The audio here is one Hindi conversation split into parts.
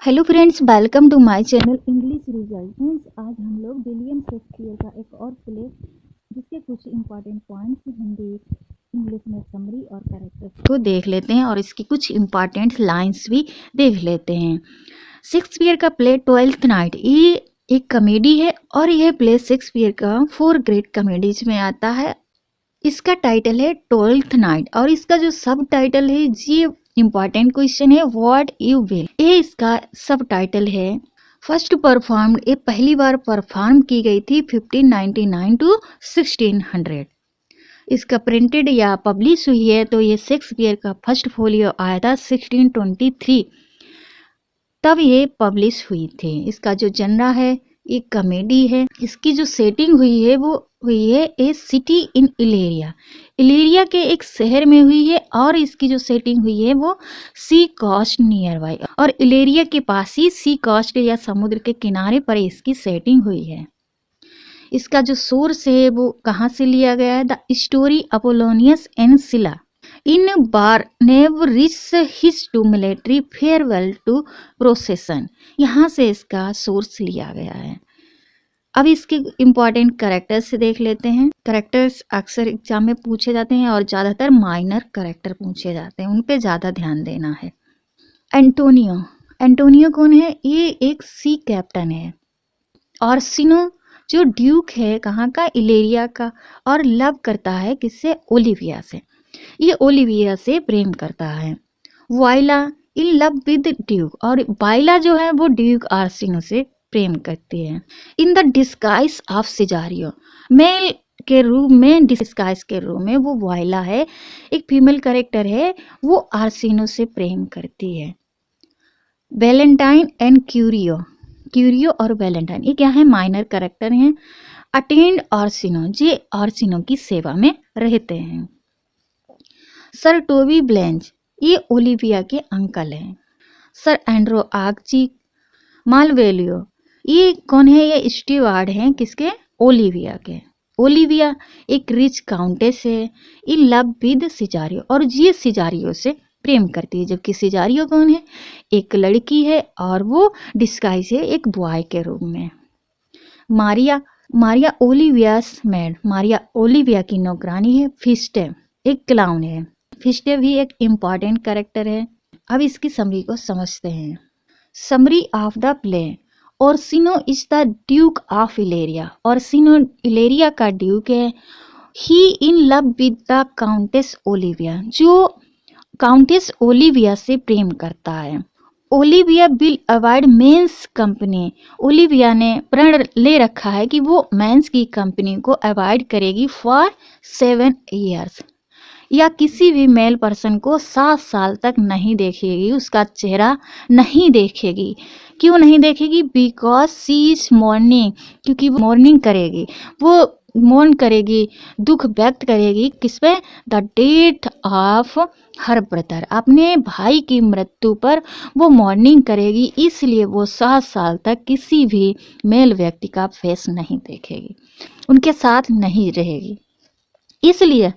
Hello friends, welcome to my channel English result. Friends, आज हम लोग विलियम शेक्सपियर का एक और प्ले जिसके कुछ इंपॉर्टेंट पॉइंट्स हिंदी इंग्लिश में समरी और कैरेक्टर्स को देख लेते हैं और इसकी कुछ इंपॉर्टेंट लाइंस भी देख लेते हैं। शेक्सपियर का प्ले ट्वेल्थ नाइट ये एक कॉमेडी है और यह प्ले शेक्सपियर का 4 ग्रेट कॉमेडीज में आता है। इसका टाइटल है ट्वेल्थ नाइट और इसका जो सब टाइटल है ये इम्पॉर्टेंट क्वेश्चन है, व्हाट यू विल। ये इसका सब टाइटल है। फर्स्ट परफॉर्म्ड, ये पहली बार परफॉर्म की गई थी 1599 टू 1600। इसका प्रिंटेड या पब्लिश हुई है तो ये शेक्सपियर का फर्स्ट फोलियो आया था 1623, तब ये पब्लिश हुई थी। इसका जो जनरा है एक कॉमेडी है। इसकी जो सेटिंग हुई है वो हुई है ए सिटी इन इलेरिया, इलेरिया के एक शहर में हुई है और इसकी जो सेटिंग हुई है वो सी कोस्ट नियर बाई, और इलेरिया के पास ही सी कोस्ट या समुद्र के किनारे पर इसकी सेटिंग हुई है। इसका जो सोर्स है वो कहाँ से लिया गया है, the story Apollonius and Silla in Barnabe Rich his to military farewell to procession, यहाँ से इसका सोर्स लिया गया है। अब इसके इम्पॉर्टेंट कैरेक्टर्स से देख लेते हैं। कैरेक्टर्स अक्सर एग्जाम में पूछे जाते हैं और ज़्यादातर माइनर कैरेक्टर पूछे जाते हैं, उन पे ज़्यादा ध्यान देना है। एंटोनियो, एंटोनियो कौन है? ये एक सी कैप्टन है। ऑर्सिनो जो ड्यूक है कहाँ का? इलेरिया का, और लव करता है किससे? ओलिविया से। ये ओलिविया से प्रेम करता है। Viola in love with duke, और वाइला जो है वो ड्यूक आर्सिनो से प्रेम करती है। In the disguise of Cesario, male के रूप में, डिस्गाइज के रूप में वो वाइला है, एक फीमेल कैरेक्टर है, वो आर्सिनो से प्रेम करती है। वैलेंटाइन एंड क्यूरियो, क्यूरियो और वैलेंटाइन ये क्या है? माइनर कैरेक्टर हैं। अटेंड आर्सिनो, ये आर्सिनो की सेवा में रहते हैं। सर टोबी ब्लेंच, ये ओलिविया के अंकल हैं। सर एंड्रो आगची मालवेलियो, ये कौन है? ये स्टीवार्ड हैं किसके? ओलिविया के। ओलिविया एक रिच काउंटेस है, इन लव विद सिजारियो, और ये सिजारियो से प्रेम करती है। जबकि सिजारियो कौन है? एक लड़की है और वो डिस्गाइज है एक बॉय के रूप में। मारिया, मारिया ओलिवियास मेड, मारिया ओलिविया की नौकरानी है। फिस्टे एक क्लाउन है। फिस्टे भी एक इम्पॉर्टेंट कैरेक्टर है। अब इसकी समरी को समझते हैं। Summary of the play, Orsino is the duke of Illyria, Orsino Illyria का ड्यूक है। He in love with the countess Olivia, जो काउंटेस ओलिविया से प्रेम करता है। Olivia will avoid men's company, Olivia ने प्रण ले रखा है कि वो मेंस की कंपनी को अवॉइड करेगी फॉर 7 years, या किसी भी मेल पर्सन को 7 साल तक नहीं देखेगी, उसका चेहरा नहीं देखेगी। क्यों नहीं देखेगी? बिकॉज सी इज मॉर्निंग, क्योंकि वो मॉर्निंग करेगी, वो मौन करेगी, दुख व्यक्त करेगी किस पे? The death of her brother, अपने भाई की मृत्यु पर वो मॉर्निंग करेगी, इसलिए वो 7 साल तक किसी भी मेल व्यक्ति का फेस नहीं देखेगी, उनके साथ नहीं रहेगी। इसलिए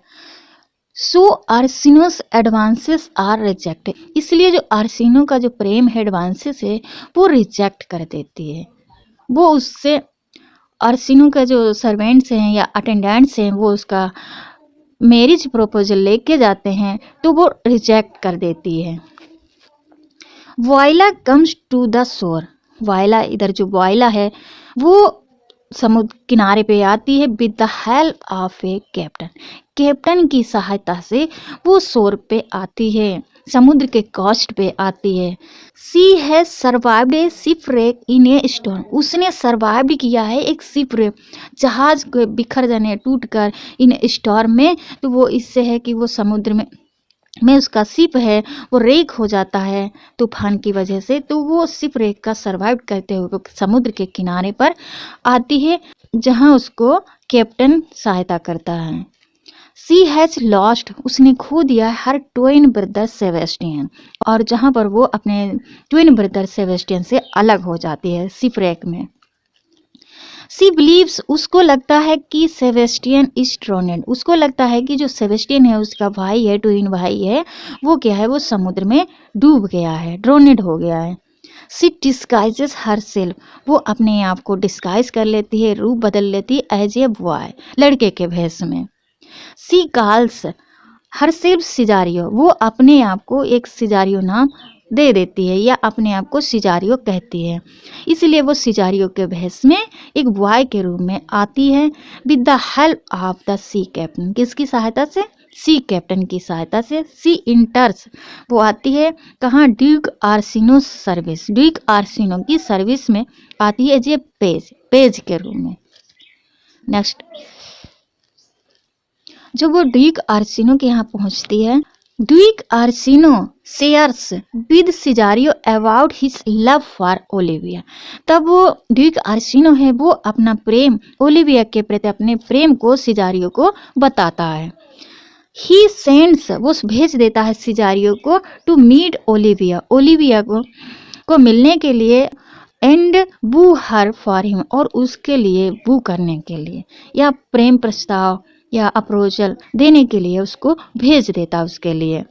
सो आर्सिनोस एडवांसेस आर रिजेक्टेड, इसलिए जो आर्सिनो का जो प्रेम है एडवांसेस है वो रिजेक्ट कर देती है। वो उससे, आर्सिनो का जो सर्वेंट्स हैं या अटेंडेंट्स हैं वो उसका मैरिज प्रपोजल लेके जाते हैं तो वो रिजेक्ट कर देती है। वाइला कम्स टू द शोर, वाइला, इधर जो वाइला है वो समुद्र किनारे पे आती है। With the help of a captain, captain की सहायता से वो शोर पे आती है, समुद्र के कोस्ट पे आती है। She has survived a shipwreck in a storm, उसने सर्वाइव किया है एक शिपरेक, जहाज के बिखर जाने, टूट कर इन स्टॉर्म में। तो वो इससे है कि वो समुद्र में उसका शिप है वो रेक हो जाता है तूफान की वजह से, तो वो शिप रेक का सर्वाइव करते हुए समुद्र के किनारे पर आती है जहां उसको कैप्टन सहायता करता है। सी हैज लॉस्ट, उसने खो दिया हर ट्विन ब्रदर सेबेस्टियन, और जहां पर वो अपने ट्विन ब्रदर सेबेस्टियन से अलग हो जाती है शिप रेक में। सी बिलीव्स, उसको लगता है कि सेबेस्टियन इज ड्रोनेड, उसको लगता है कि जो सेबेस्टियन है उसका भाई है, ट्विन भाई है, वो क्या है? वो समुद्र में डूब गया है, ड्रोनेड हो गया है। शी डिस्गाइजेस हर सेल्फ, वो अपने आप को डिस्गाइज कर लेती है, रूप बदल लेती है एज ए बॉय, लड़के के भेष में। शी कॉल्स हर सेल्फ सिजारियो, वो अपने आप को एक सिजारियो नाम दे देती है या अपने आप को सिजारियो कहती है, इसलिए वो सिजारियो के भेष में एक बॉय के रूप में आती है। With the help of the sea captain, किसकी सहायता से? सी कैप्टन की सहायता से। सी इंटर्स, वो आती है कहाँ? ड्यूक आर्सिनो सर्विस, ड्यूक आर्सिनो की सर्विस में आती है जे पेज के रूप में। नेक्स्ट, जब वो ड्यूक आर्सिनो के यहाँ पहुंचती है, duke Orsino shares with Cesario about his love for Olivia, तब वो ड्यूक आर्सिनो है वो अपना प्रेम ओलिविया के प्रति अपने प्रेम को सिजारियो को बताता है। ही सेंड्स, वो भेज देता है सिजारियो को टू मीट ओलिविया, ओलिविया को मिलने के लिए, एंड बू हर फॉर हिम, और उसके लिए बू करने के लिए या प्रेम प्रस्ताव या अप्रोचल देने के लिए उसको भेज देता उसके लिए।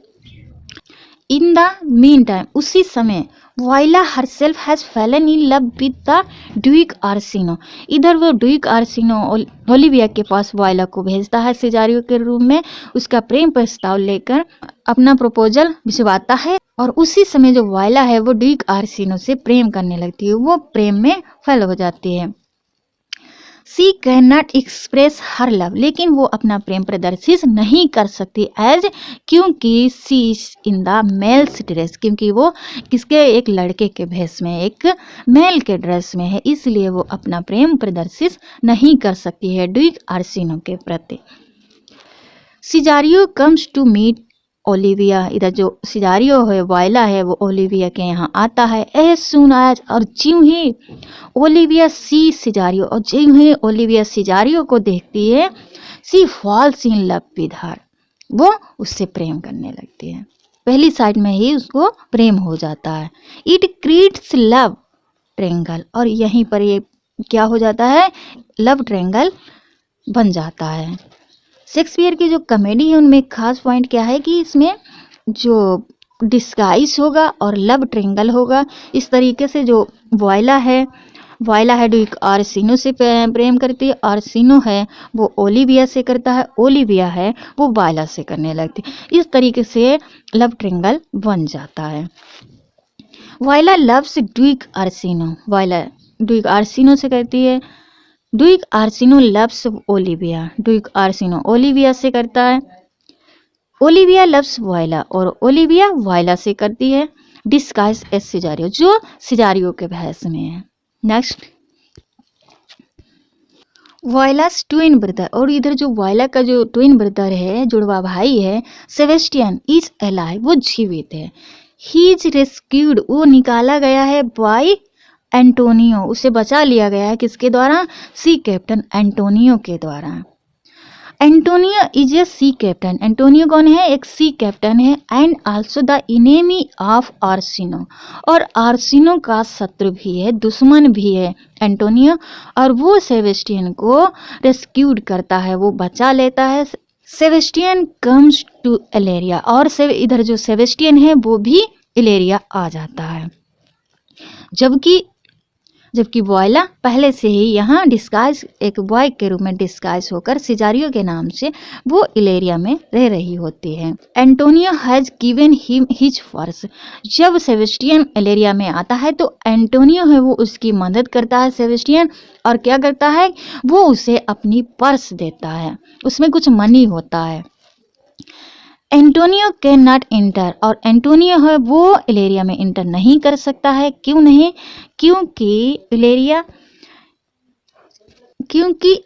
इन द मीन टाइम, उसी समय Viola herself has fallen in love with the duke Orsino, इधर वो ड्यूक आर्सिनो ओलिविया के पास वाइला को भेजता है सिजारियो के रूप में, उसका प्रेम प्रस्ताव लेकर अपना प्रपोजल भिजवाता है, और उसी समय जो वाइला है वो ड्यूक आर्सिनो से प्रेम करने लगती है, वो प्रेम में फेल हो जाती है। She can not express her love, लेकिन वो अपना प्रेम प्रदर्शित नहीं कर सकती एज, क्योंकि सी इन द मेल्स ड्रेस, क्योंकि वो किसके? एक लड़के के भेष में, एक मेल के ड्रेस में है, इसलिए वो अपना प्रेम प्रदर्शित नहीं कर सकती है ड्यूक आर्सिनो के प्रति। सिजारियो कम्स टू मीट ओलिविया, इधर जो सिजारियो है वाइला है वो ओलिविया के यहाँ आता है। एज सून एज, और ज्यों ही ओलिविया सी सिजारियो, और ज्यों ही ओलिविया सिजारियो को देखती है, she falls in love with her, वो उससे प्रेम करने लगती है, पहली साइड में ही उसको प्रेम हो जाता है। इट क्रिएट्स लव ट्रेंगल, और यहीं पर ये क्या हो जाता है? लव ट्रेंगल बन जाता है। शेक्सपियर की जो कॉमेडी है उनमें खास पॉइंट क्या है कि इसमें जो डिस्गाइज होगा और लव ट्रेंगल होगा, इस तरीके से जो वाइला है ड्यूक आर्सिनो से प्रेम करती है, आर्सिनो है वो ओलिविया से करता है, ओलिविया है वो वाइला से करने लगती है, इस तरीके से लव ट्रेंगल बन जाता है। Viola loves duke Orsino, Viola duke Orsino से करती है, duke Orsino loves Olivia, duke Orsino Olivia से करता है, ओलिविया लव्स वाइला, और ओलिविया वाइला से करती है। डिस्गाइज एज सिजारियो, जो सिजारियो के भेष में है। नेक्स्ट, वाइलास ट्विन ब्रदर, और इधर जो वाइला का जो ट्विन ब्रदर है, जुड़वा भाई है, सेबेस्टियन इज अलाइव, वो जीवित है। ही इज रेस्क्यूड, वो निकाला गया है बाय एंटोनियो, उसे बचा लिया गया है किसके द्वारा? सी कैप्टन एंटोनियो के द्वारा। Antonio is a sea captain, Antonio कौन है? एक सी कैप्टन है, and also the enemy of Orsino, और आर्सिनो का शत्रु भी है, दुश्मन भी है एंटोनियो, और वो सेबेस्टियन को रेस्क्यूड करता है, वो बचा लेता है। सेबेस्टियन कम्स टू इलेरिया, और इधर जो सेबेस्टियन है वो भी इलेरिया आ जाता है, जबकि वाइला पहले से ही यहाँ डिस्गाइज एक बॉय के रूप में डिस्गाइज होकर सिजारियो के नाम से वो इलेरिया में रह रही होती है। Antonio has given him his purse, जब सेबेस्टियन इलेरिया में आता है तो एंटोनियो है वो उसकी मदद करता है सेबेस्टियन, और क्या करता है? वो उसे अपनी पर्स देता है, उसमें कुछ मनी होता है। एंटोनियो कैन नॉट इंटर, और एंटोनियो है वो इलेरिया में इंटर नहीं कर सकता है। क्यों नहीं? क्योंकि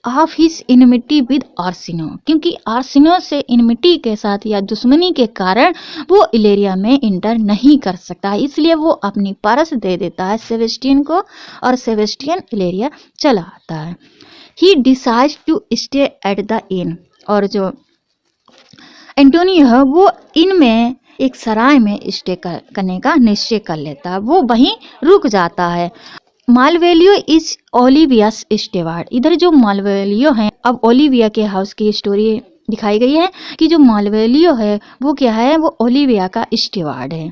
ऑफ हिज इनमिटी विद आर्सिनो, क्योंकि आर्सिनो से इनमिटी के साथ या दुश्मनी के कारण वो इलेरिया में इंटर नहीं कर सकता है, इसलिए वो अपनी पर्स दे देता है सेबेस्टियन को, और सेबेस्टियन इलेरिया चला आता है। He decides to stay at the inn, और जो एंटोनियो है वो इनमें एक सराय में स्टे करने का निश्चय कर लेता है, वो वहीं रुक जाता है। मालवेलियो इज ओलिवियास स्टेवार्ड, इधर जो मालवेलियो है, अब ओलिविया के हाउस की स्टोरी दिखाई गई है कि जो मालवेलियो है वो क्या है? वो ओलिविया का स्टेवार्ड है।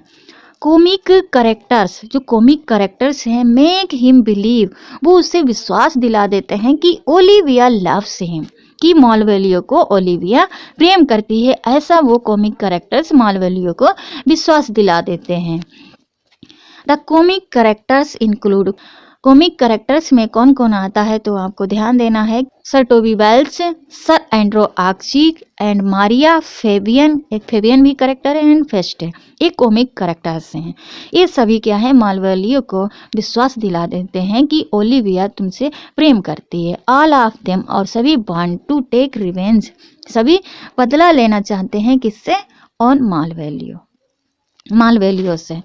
कॉमिक करेक्टर्स, जो कॉमिक करेक्टर्स हैं, मेक हिम बिलीव, वो उसे विश्वास दिला देते हैं कि ओलिविया लव्स हिम, कि मार्वेलियो को ओलिविया प्रेम करती है। ऐसा वो कॉमिक करेक्टर्स मार्वेलियो को विश्वास दिला देते हैं। The comic characters include, comic characters में कौन कौन आता है तो आपको ध्यान देना है। Sir Toby Welch, sir Andrew Aguecheek and Maria Fabian, एक फेबियन भी करेक्टर है, एंड फेस्ट है, ये कॉमिक करेक्टर्स हैं। ये सभी क्या है, मार्वेलियो को विश्वास दिला देते हैं कि ओलिविया तुमसे प्रेम करती है। ऑल ऑफ देम, और सभी वांट टू टेक रिवेंज, सभी बदला लेना चाहते हैं, किससे, ऑन मार्वेलियो से।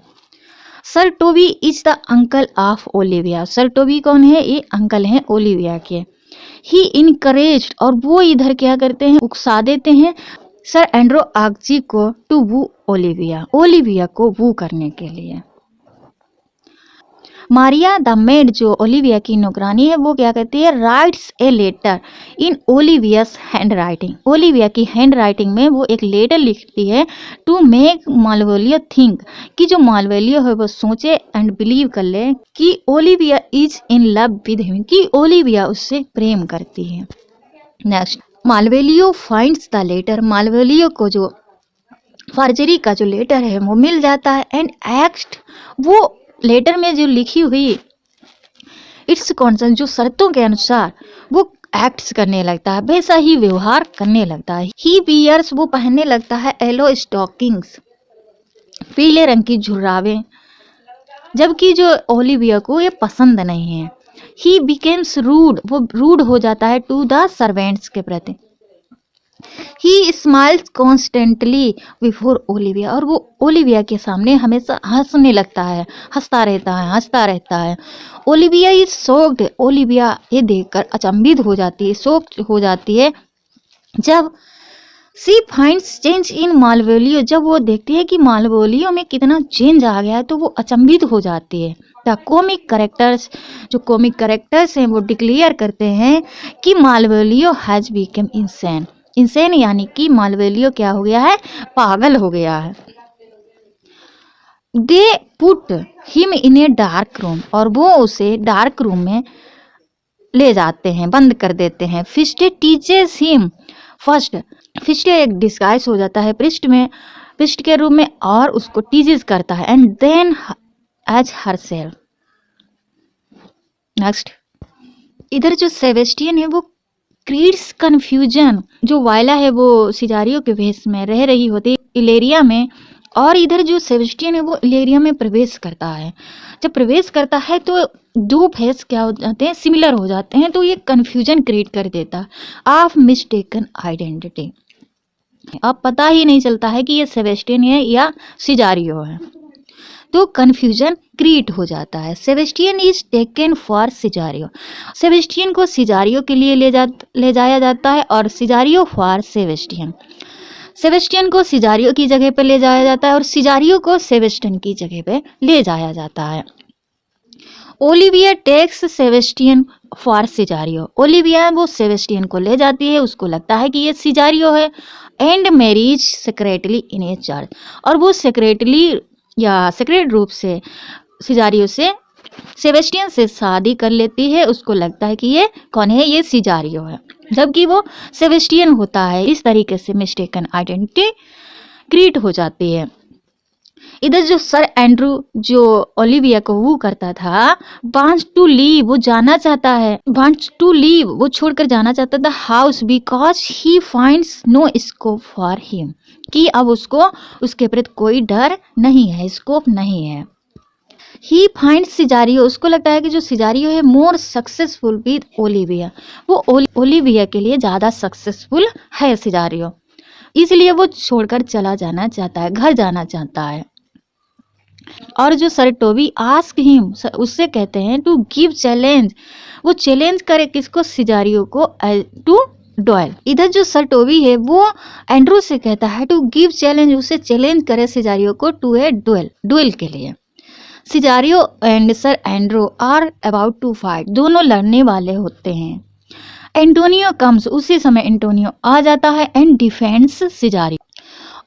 Sir Toby is the uncle of Olivia, sir Toby कौन है, ये अंकल हैं ओलिविया के। ही इनकरेज्ड, और वो इधर क्या करते हैं, उकसा देते हैं सर एंड्रो आर्कजी को टू वू ओलिविया, ओलिविया को वू करने के लिए। मारिया द मेड, जो ओलिविया की नौकरानी है, वो क्या करती है, writes a letter in Olivia's handwriting, Olivia की हैंड राइटिंग में वो एक लेटर लिखती है टू मेक मार्वेलियो थिंक, कि जो मार्वेलियो है वो सोचे एंड बिलीव कर ले कि Olivia is in love with him, कि ओलिविया उससे प्रेम करती है। नेक्स्ट, मार्वेलियो फाइंड्स द लेटर, मार्वेलियो को जो फर्जरी का जो लेटर है वो मिल जाता है। एंड एक्ट, वो लेटर में जो लिखी हुई इट्स कॉन्सेंट, जो शर्तों के अनुसार वो एक्ट्स करने लगता है, वैसा ही व्यवहार करने लगता है। ही बियर्स, वो पहनने लगता है येलो स्टॉकिंग्स, पीले रंग की झुर्रावें, जबकि जो ओलिविया को ये पसंद नहीं है। ही बिकेम्स रूड, वो रूड हो जाता है टू द सर्वेंट्स के प्रति। ही स्माइल्स कॉन्स्टेंटली बिफोर ओलिविया, और वो ओलिविया के सामने हमेशा हंसने लगता है, हंसता रहता है। ओलिविया इज शॉक्ड, ओलिविया ये देखकर अचंभित हो जाती है, शॉक्ड हो जाती है। जब सी फाइंड्स चेंज इन मार्वेलियो, जब वो देखती है कि मार्वेलियो में कितना चेंज आ गया है तो वो अचंभित हो जाती है। द कॉमिक करेक्टर्स, जो कॉमिक करेक्टर्स हैं वो डिक्लेयर करते हैं कि मार्वेलियो हैज बिकम इंसेन, इंसेन यानी कि मार्वेलियो क्या हो गया है, पागल हो गया है। They put him in a dark room, और वो उसे डार्क रूम में ले जाते हैं, बंद कर देते हैं। फिस्टे टीचेस हिम फर्स्ट, फिस्टे एक डिस्गाइज हो जाता है पृष्ठ के रूप में, और उसको टीचेस करता है। And then as herself. Next, इधर जो सेबेस्टियन है वो क्रीड्स कन्फ्यूजन, जो वायला है वो सिजारियो के भेष में रह रही होती इलेरिया में, और इधर जो सेबेस्टियन है वो इलेरिया में प्रवेश करता है। जब प्रवेश करता है तो दो भेष क्या हो जाते हैं, सिमिलर हो जाते हैं, तो ये कन्फ्यूजन क्रिएट कर देता ऑफ मिस्टेकन आइडेंटिटी। अब पता ही नहीं चलता है कि ये सेबेस्टियन है या सिजारियो है, तो कन्फ्यूजन क्रिएट हो जाता है। Sebastian is taken for Cesario, Sebastian को सिजारियो के लिए ले जाया जाता है, और सिजारियो फॉर सेबेस्टियन, सेबेस्टियन को सिजारियो की जगह पर ले जाया जाता है, और सिजारियो को सेबेस्टियन की जगह पे ले जाया जाता है। Olivia takes Sebastian for Cesario, Olivia वो सेबेस्टियन को ले जाती है, उसको लगता है कि ये सिजारियो है। And marriage secretly in A church, और वो सेक्रेटली या सेक्रेट रूप से सिजारियो से सेबेस्टियन से शादी कर लेती है। उसको लगता है कि ये कौन है, ये सिजारियो है, जबकि वो सेबेस्टियन होता है। इस तरीके से मिस्टेकन आइडेंटिटी क्रिएट हो जाती है। इधर जो सर एंड्रू जो ओलिविया को वो करता था, वांट्स टू लीव, वो जाना चाहता है, वांट्स टू लीव, वो छोड़कर जाना चाहता था house, because he finds no scope for him, कि अब उसको उसके प्रति कोई डर नहीं है, स्कोप नहीं है। ही फाइंड्स सिजारियो, उसको लगता है कि जो सिजारियो है मोर सक्सेसफुल विद ओलिविया, वो ओलिविया के लिए ज़्यादा सक्सेसफुल है सिजारियो, इसलिए वो छोड़कर चला जाना चाहता है, घर जाना चाहता है। और जो सर टोबी आस्क हिम, उससे कहते हैं टू गिव चैलेंज, वो चैलेंज करे किसको, सिजारियो को, टू डुएल। इधर जो सर टोबी है वो एंड्रू से कहता है टू गिव चैलेंज, उसे चैलेंज करे सिजारियो को टू ए डुएल के लिए। Cesario and sir Andrew are about to fight, दोनों लड़ने वाले होते हैं। एंटोनियो कम्स, उसी समय एंटोनियो आ जाता है एंड डिफेंड्स सिजारियो,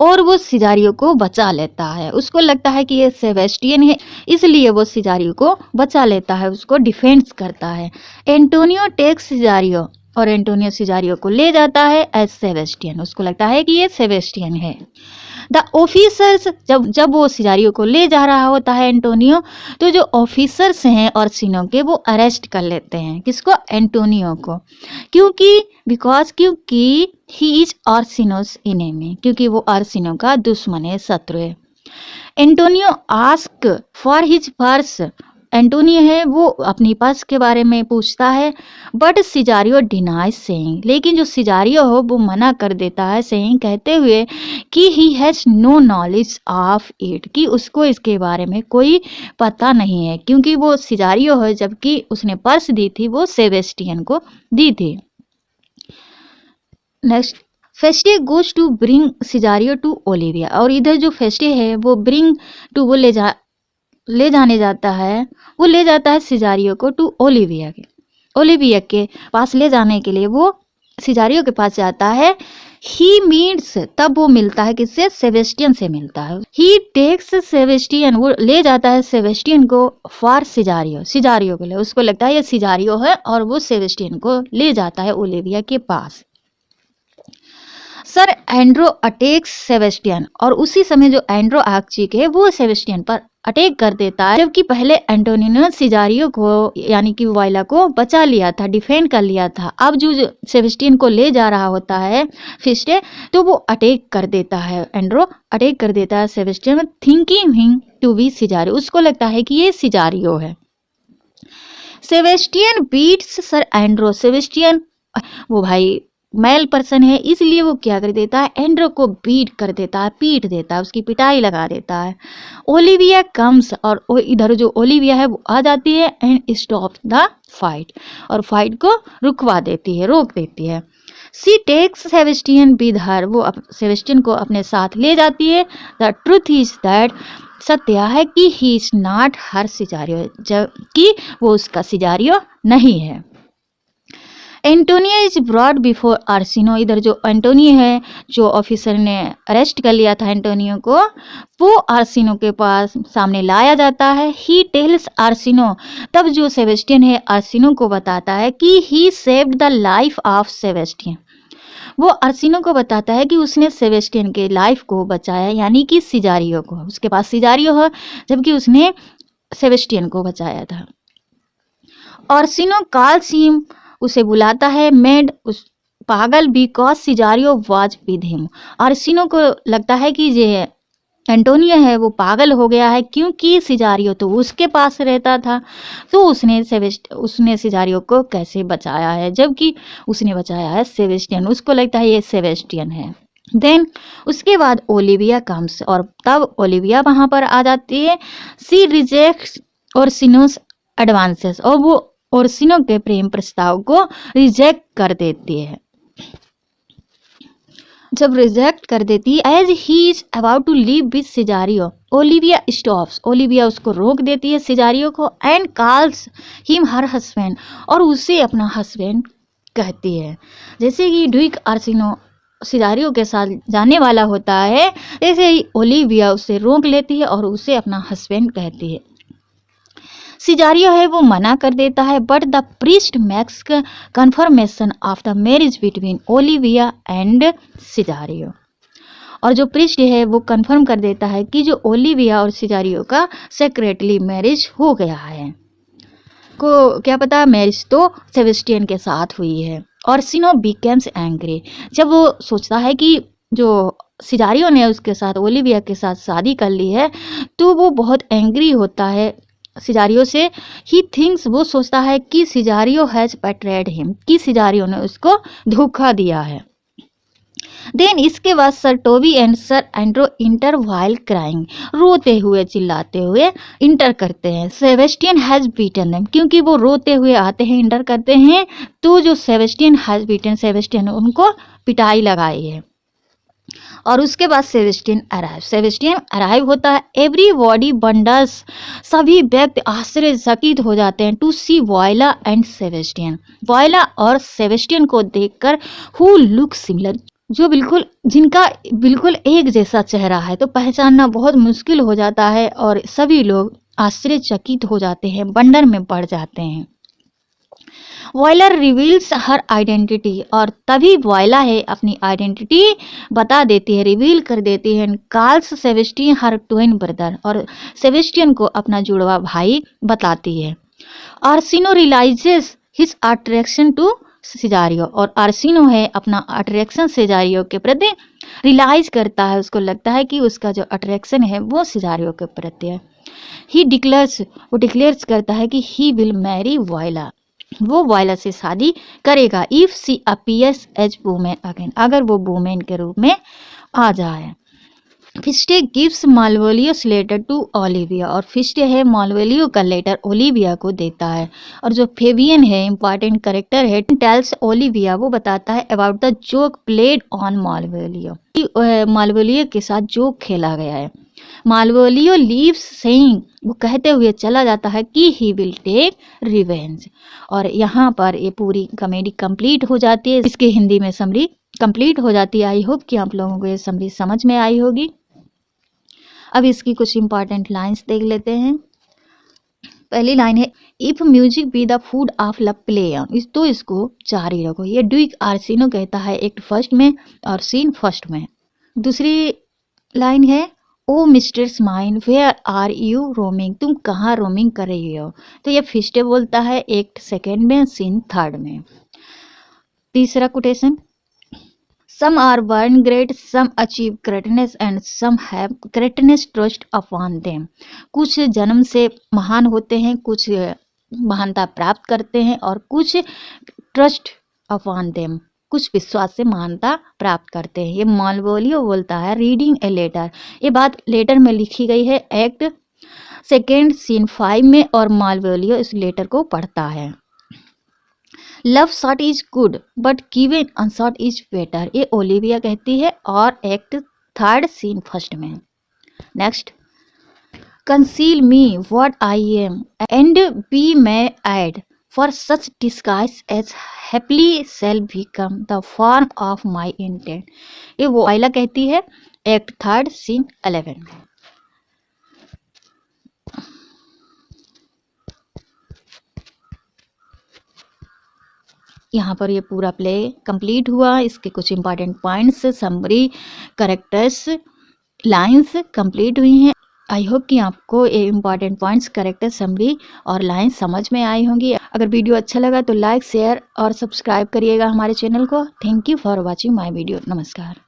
और वो सिजारियो को बचा लेता है। उसको लगता है कि ये सेबेस्टियन है, इसलिए वो सिजारियो को बचा लेता है, उसको डिफेंस करता है। एंटोनियो टेक्स सिजारियो, और एंटोनियो सिजारियो को ले जाता है एज सेबेस्टियन, उसको लगता है कि ये सेबेस्टियन है। द ऑफिसर्स, जब वो सिजारियो को ले जा रहा होता है एंटोनियो, तो जो ऑफिसर्स हैं ऑर्सिनो के वो अरेस्ट कर लेते हैं। किसको? एंटोनियो को। क्योंकि ही इज ऑर्सिनोस इनेमी, क्योंकि वो ऑर्सिनो का दुश्मन है, शत्रु है। Antonio ask for his purse, Antonio है वो अपनी पर्स के बारे में पूछता है। बट सिजारियो डिनाइज सेइंग, लेकिन जो सिजारियो हो वो मना कर देता है, सेइंग कहते हुए कि he has no knowledge of it, कि उसको इसके बारे में कोई पता नहीं है, क्योंकि वो सिजारियो है, जबकि उसने पर्स दी थी वो सेबेस्टियन को दी थी। Next, Feste goes to bring Cesario to Olivia, और इधर जो फेस्टे है वो ब्रिंग टू, वो ले जाने जाता है, वो ले जाता है सिजारियो को टू ओलिविया के पास ले जाने के लिए वो सिजारियो के पास जाता है। ही मीट्स, तब वो मिलता है किससे? सेबेस्टियन से मिलता है। ही टेक्स सेबेस्टियन, वो ले जाता है सेबेस्टियन को फॉर सिजारियो के लिए, उसको लगता है ये सिजारियो है, और वो सेबेस्टियन को ले जाता है ओलिविया के पास। सर एंड्रो अटैक्स सेबेस्टियन, और उसी समय जो एंड्रो आर्कचिक है वो सेबेस्टियन पर अटैक कर देता है, जबकि पहले एंटोनियो ने सिजारियो को यानी कि वाइला को बचा लिया था, डिफेंड कर लिया था। अब जो सेबेस्टियन को ले जा रहा होता है फिस्टे, तो वो अटैक कर देता है, एंड्रो अटैक कर देता है Sebastian, thinking him to be Cesario, उसको लगता है कि ये सिजारियो है। Sebastian beats sir Andrew, Sebastian वो भाई मेल पर्सन है, इसलिए वो क्या कर देता है? एंड्रो को बीट कर देता है, पीट देता है, उसकी पिटाई लगा देता है। ओलिविया कम्स, और इधर जो ओलिविया है वो आ जाती है एंड स्टॉप द फाइट, और फाइट को रुकवा देती है, रोक देती है। सी टेक्स सेबेस्टियन विद हर, वो सेबेस्टियन को अपने साथ ले जाती है। द ट्रूथ इज दैट, सत्य है कि ही इज नॉट हर सिजारियो, जबकि वो उसका सिजारियो नहीं है। एंटोनियो इज ब्रॉड बिफोर आर्सिनो, इधर जो एंटोनियो है, जो ऑफिसर ने अरेस्ट कर लिया था एंटोनियो को, वो आर्सिनो के पास सामने लाया जाता है। ही टेल्स आर्सिनो, तब जो सेबेस्टियन है आर्सिनो को बताता है कि he saved the life of Sebastian, वो आर्सिनो को बताता है कि उसने सेबेस्टियन के लाइफ को बचाया, यानी कि सिजारियो को, उसके पास सिजारियो है जबकि उसने सेबेस्टियन को बचाया था। आर्सिनो कॉल्स हिम, उसे बुलाता है मेड, उस पागल, बिकॉज सिजारियो वाज विद हिम, आर्सिनो को लगता है कि ये एंटोनियो है वो पागल हो गया है, क्योंकि सिजारियो तो उसके पास रहता था, तो उसने सिजारियो को कैसे बचाया है, जबकि उसने बचाया है सेबेस्टियन, उसको लगता है ये सेबेस्टियन है। देन उसके बाद ओलिविया कम्स, और तब ओलिविया वहाँ पर आ जाती है। सी रिजेक्ट्स ओर्सिनोस एडवांसेस, और वो ओर्सिनो के प्रेम प्रस्ताव को रिजेक्ट कर देती है। जब रिजेक्ट कर देती है, as he is about to leave with Cesario, Olivia stops, Olivia उसको रोक देती है सिजारियो को, and calls him her husband, और उसे अपना हस्बैंड कहती है। जैसे कि ड्यूक आर्सिनो सिजारियो के साथ जाने वाला होता है, ऐसे ही ओलिविया उसे रोक लेती है और उसे अपना हस्बैंड कहती है। सिजारियो है वो मना कर देता है, but the priest makes confirmation of the marriage between Olivia and Cesario, और जो प्रीस्ट है वो कंफर्म कर देता है कि जो ओलिविया और सिजारियो का सेक्रेटली मैरिज हो गया है। को क्या पता, मैरिज तो सेबेस्टियन के साथ हुई है। ऑर्सिनो बिकम्स एंग्री, जब वो सोचता है कि जो सिजारियो ने उसके साथ ओलिविया के साथ शादी कर ली है, तो वो बहुत एंग्री होता है सिजारियो से। ही थिंक्स, वो सोचता है कि सिजारियो हैज बेट्रेड हिम, कि सिजारियो ने उसको धोखा दिया है। देन इसके बाद sir Toby and sir Andrew enter while crying, रोते हुए चिल्लाते हुए इंटर करते हैं। सेबेस्टियन हैज बीटन देम, क्योंकि वो रोते हुए आते हैं, इंटर करते हैं, तो जो सेबेस्टियन हैज बीटन, सेबेस्टियन ने उनको पिटाई लगाई है। और उसके बाद सेबेस्टियन अराइव होता है। एवरीबॉडी वंडर्स, सभी व्यक्ति आश्चर्यचकित हो जाते हैं, to see Viola and Sebastian, Viola और सेबेस्टियन को देखकर, हु लुक सिमिलर, जो बिल्कुल जिनका बिल्कुल एक जैसा चेहरा है तो पहचानना बहुत मुश्किल हो जाता है और सभी लोग आश्चर्यचकित हो जाते हैं, वंडर में पड़ जाते हैं। वॉयलर रिवील्स हर आइडेंटिटी और तभी वॉयला है अपनी आइडेंटिटी बता देती है, रिवील कर देती है। कॉल्स सेबेस्टियन हर ट्विन ब्रदर और सेबेस्टियन को अपना जुड़वा भाई बताती है। आर्सिनो रियलाइजेस हिज अट्रैक्शन टू सिजारियो और आर्सिनो है अपना अट्रैक्शन सिजारियो के प्रति रियलाइज करता है, उसको लगता है कि उसका जो अट्रैक्शन है वो सिजारियो के प्रति है। ही डिक्लेयर्स वो डिक्लेयर्स करता है कि ही विल मैरी वॉयला, वो वॉयला से शादी करेगा if she appears as women again, अगर वो वुमेन के रूप में आ जाए। Feste gives Malvolio's letter to Olivia और फिस्टे है मालवोलियो का लेटर ओलिविया को देता है। और जो फेबियन है इंपॉर्टेंट करेक्टर है, टेल्स ओलिविया, वो बताता है about the joke played on Malvolio, Malvolio के साथ जोक खेला गया है। मालवोलियो लीव्स सेइंग, वो कहते हुए चला जाता है कि ही विल टेक रिवेंज। और यहाँ पर ये पूरी कॉमेडी कंप्लीट हो जाती है, इसके हिंदी में समरी कंप्लीट हो जाती है। आई होप कि आप लोगों को ये समरी समझ में आई होगी। अब इसकी कुछ इंपॉर्टेंट लाइंस देख लेते हैं। पहली लाइन है if music be the food of love play on, तो इसको जारी रखो। ये ड्यूक आर्सिनो कहता है एक्ट फर्स्ट में और सीन फर्स्ट में। दूसरी लाइन है O mistress mine where are you roaming, तुम कहाँ रोमिंग कर रही हो, तो ये फिस्टे बोलता है एक्ट सेकेंड में सीन थर्ड में। तीसरा quotation Some are born great, some achieve greatness and some have greatness trust upon them. कुछ जन्म से महान होते हैं, कुछ महानता प्राप्त करते हैं और कुछ ट्रस्ट अपॉन देम, कुछ विश्वास से महानता प्राप्त करते हैं। ये मालवोलियो बोलता है रीडिंग ए लेटर, ये बात लेटर में लिखी गई है एक्ट सेकेंड सीन 5 में और मालवोलियो इस लेटर को पढ़ता है। Love sought is good but given unsought is better, ये ओलिविया कहती है और एक्ट थर्ड सीन फर्स्ट में। Next conceal me what I am and be my aid for such disguise as happily shall become the form of my intent, ये वो आइला कहती है एक्ट थर्ड सीन 11 में। यहाँ पर ये पूरा प्ले कंप्लीट हुआ। इसके कुछ important points, summary, characters, lines complete हुई हैं। आई होप कि आपको ये इंपॉर्टेंट पॉइंट्स, करेक्टर, समरी और लाइंस समझ में आई होंगी। अगर वीडियो अच्छा लगा तो लाइक, शेयर और सब्सक्राइब करिएगा हमारे चैनल को। Thank you for watching my video. नमस्कार।